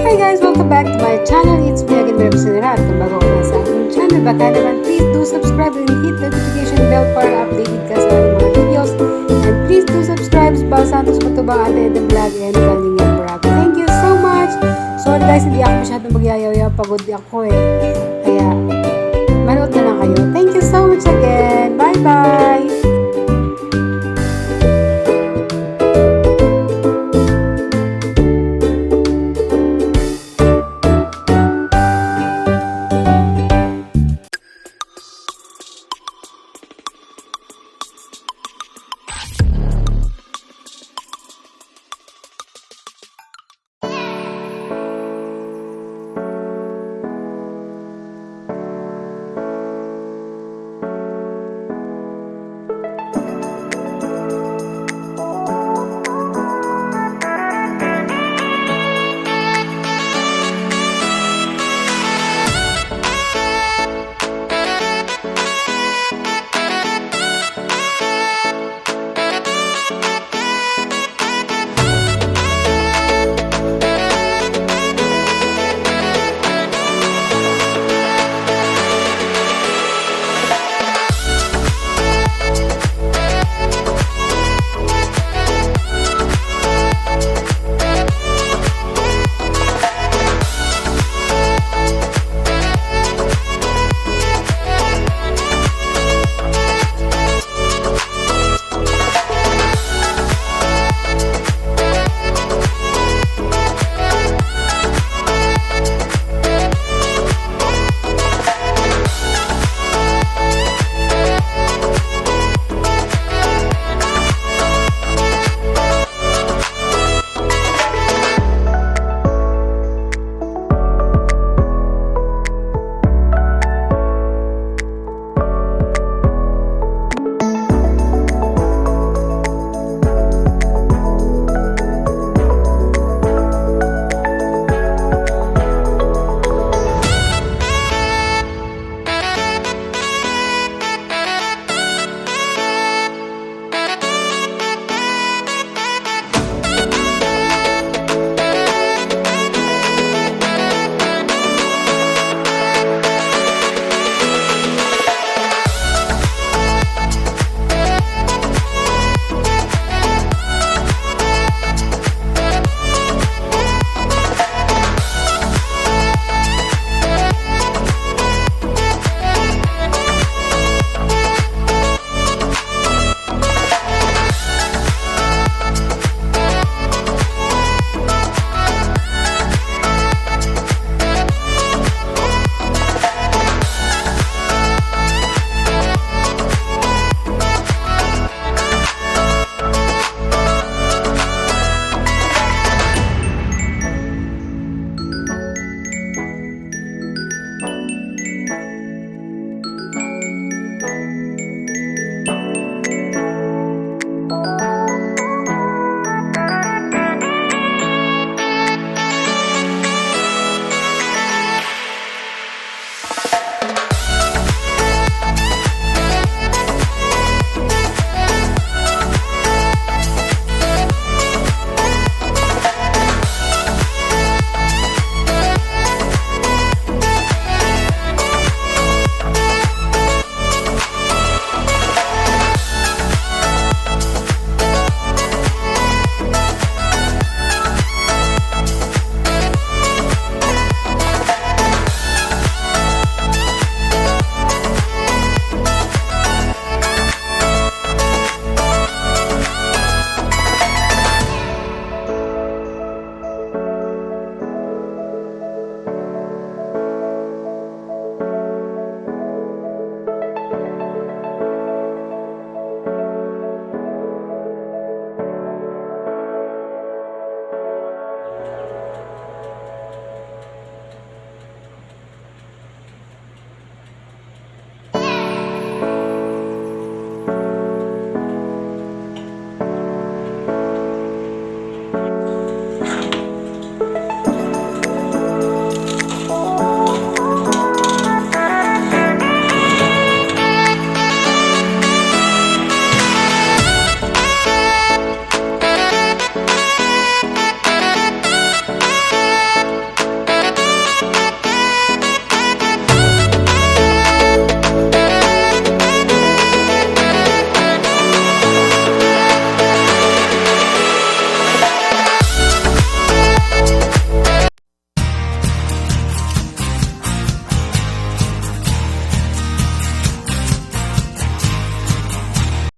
Hi guys! Welcome back to my channel. It's me again, Kusinera. At kung bago ka na sa aking channel, baka naman please do subscribe and hit the notification bell para updated ka sa aking mga videos. And please do subscribe sa Santos Matubang Ate the Vlog and Kalinga Vlog. Thank you so much! Sorry guys, hindi ako masyadong magyayaw-yaw. Pagod ako eh. Kaya, manood na lang kayo. Thank you so much again. Bye-bye!